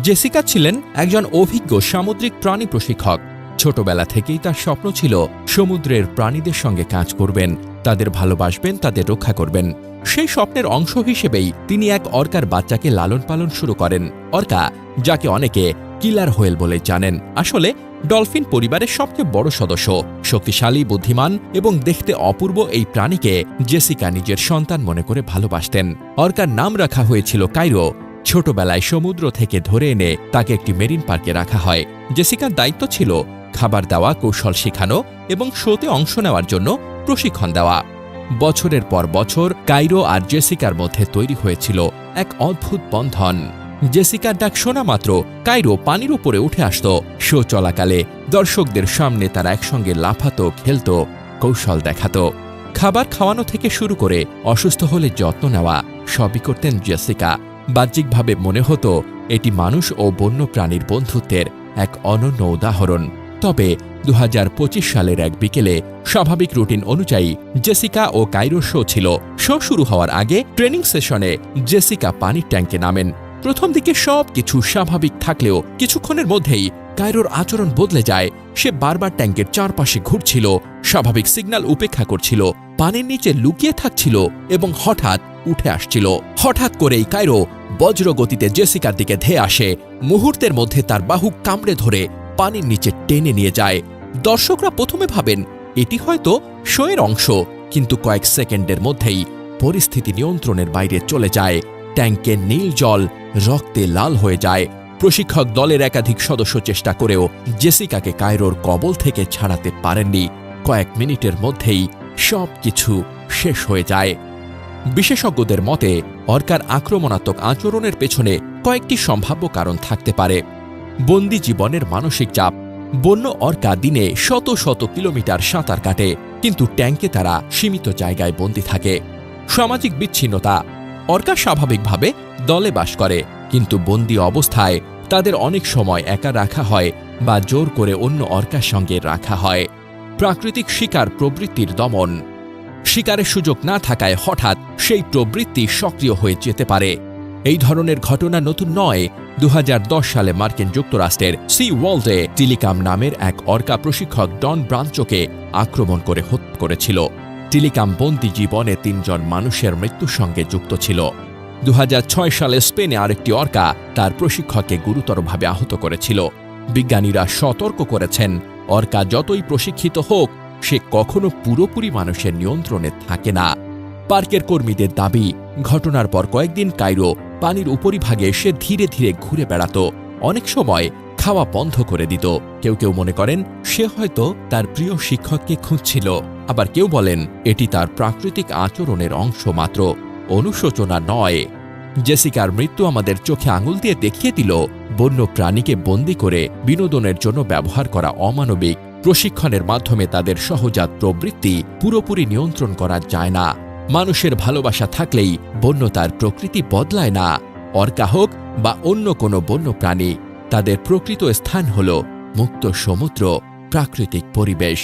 Jessica ছিলেন একজন অভিজ্ঞ সামুদ্রিক প্রাণী প্রশিক্ষক। ছোটবেলা থেকেই তার স্বপ্ন ছিল সমুদ্রের প্রাণীদের সঙ্গে কাজ করবেন, তাদের ভালোবাসবেন, তাদের রক্ষা করবেন। সেই স্বপ্নের অংশ হিসেবেই তিনি এক অর্কার বাচ্চাকে লালন পালন শুরু করেন। অর্কা, যাকে অনেকে কিলার হোয়েল বলে জানেন, আসলে ডলফিন পরিবারের সবচেয়ে বড় সদস্য। শক্তিশালী, বুদ্ধিমান এবং দেখতে অপূর্ব এই প্রাণীকে জেসিকা নিজের সন্তান মনে করে ভালোবাসতেন। অর্কার নাম রাখা হয়েছিল কাইরো। ছোটবেলায় সমুদ্র থেকে ধরে এনে তাকে একটি মেরিন পার্কে রাখা হয়। জেসিকার দায়িত্ব ছিল খাবার দেওয়া, কৌশল শেখানো এবং শোতে অংশ নেওয়ার জন্য প্রশিক্ষণ দেওয়া। বছরের পর বছর কাইরো আর জেসিকার মধ্যে তৈরি হয়েছিল এক অদ্ভুত বন্ধন। জেসিকার ডাক শোনা মাত্র কাইরো পানির উপরে উঠে আসত। শো চলাকালে দর্শকদের সামনে তারা একসঙ্গে লাফাতো, খেলত, কৌশল দেখাত। খাবার খাওয়ানো থেকে শুরু করে অসুস্থ হলে যত্ন নেওয়া সবই করতেন জেসিকা। বাহ্যিকভাবে মনে হতো এটি মানুষ ও বন্যপ্রাণীর বন্ধুত্বের এক অনন্য উদাহরণ। তবে 2025 সালের এক বিকেলে স্বাভাবিক রুটিন অনুযায়ী জেসিকা ও কাইরো শো ছিল। শো শুরু হওয়ার আগে ট্রেনিং সেশনে জেসিকা পানির ট্যাঙ্কে নামেন। প্রথম দিকে সব কিছু স্বাভাবিক থাকলেও কিছুক্ষণের মধ্যেই কাইরোর আচরণ বদলে যায়। সে বারবার ট্যাঙ্কের চারপাশে ঘুরছিল, স্বাভাবিক সিগন্যাল উপেক্ষা করছিল, পানির নিচে লুকিয়ে থাকছিল এবং হঠাৎ উঠে আসছিল। হঠাৎ করেই কাইরো বজ্র গতিতে জেসিকার দিকে ধেয়ে আসে। মুহূর্তের মধ্যে তার বাহু কামড়ে ধরে পানির নিচে টেনে নিয়ে যায়। দর্শকরা প্রথমে ভাবেন এটি হয়তো শোয়ের অংশ, কিন্তু কয়েক সেকেন্ডের মধ্যেই পরিস্থিতি নিয়ন্ত্রণের বাইরে চলে যায়। ট্যাঙ্কের নীল জল রক্তে লাল হয়ে যায়। প্রশিক্ষক দলের একাধিক সদস্য চেষ্টা করেও জেসিকাকে কায়রোর কবল থেকে ছাড়াতে পারেননি। কয়েক মিনিটের মধ্যেই সবকিছু শেষ হয়ে যায়। বিশেষজ্ঞদের মতে অর্কার আক্রমণাত্মক আচরণের পেছনে কয়েকটি সম্ভাব্য কারণ থাকতে পারে। বন্দি জীবনের মানসিক চাপ। বন্য অর্কা দিনে শত শত কিলোমিটার সাঁতার কাটে, কিন্তু ট্যাঙ্কে তারা সীমিত জায়গায় বন্দী থাকে। সামাজিক বিচ্ছিন্নতা। অর্কা স্বাভাবিকভাবে দলে বাস করে, কিন্তু বন্দী অবস্থায় তাদের অনেক সময় একা রাখা হয় বা জোর করে অন্য অর্কার সঙ্গে রাখা হয়। প্রাকৃতিক শিকার প্রবৃত্তির দমন। শিকারের সুযোগ না থাকায় হঠাৎ সেই প্রবৃত্তি সক্রিয় হয়ে যেতে পারে। এই ধরনের ঘটনা নতুন নয়। 2010 সালে মার্কিন যুক্তরাষ্ট্রের সি ওয়ার্ল্ডে টিলিকাম নামের এক অর্কা প্রশিক্ষক ডন ব্রাঞ্চোকে আক্রমণ করে হত্যা করেছিল। টিলিকাম বন্দি জীবনে 3 জন মানুষের মৃত্যুর সঙ্গে যুক্ত ছিল। 2006 সালে স্পেনে আরেকটি অর্কা তার প্রশিক্ষককে গুরুতরভাবে আহত করেছিল। বিজ্ঞানীরা সতর্ক করেছেন, অর্কা যতই প্রশিক্ষিত হোক, সে কখনো পুরোপুরি মানুষের নিয়ন্ত্রণে থাকে না। পার্কের কর্মীদের দাবি, ঘটনার পর কয়েকদিন কায়রো পানির উপরিভাগে সে ধীরে ধীরে ঘুরে বেড়াত। অনেক সময় খাওয়া বন্ধ করে দিত। কেউ কেউ মনে করেন সে হয়তো তার প্রিয় শিক্ষককে খুঁজছিল, আবার কেউ বলেন এটি তার প্রাকৃতিক আচরণের অংশ মাত্র, অনুশোচনা নয়। জেসিকার মৃত্যু আমাদের চোখে আঙুল দিয়ে দেখিয়ে দিল, বন্য প্রাণীকে বন্দী করে বিনোদনের জন্য ব্যবহার করা অমানবিক। প্রশিক্ষণের মাধ্যমে তাদের সহজাত প্রবৃত্তি পুরোপুরি নিয়ন্ত্রণ করা যায় না। মানুষের ভালোবাসা থাকলেই বন্যতার প্রকৃতি বদলায় না। অর্কা হোক বা অন্য কোনো বন্য প্রাণী, তাদের প্রকৃত স্থান হল মুক্ত সমুদ্র, প্রাকৃতিক পরিবেশ।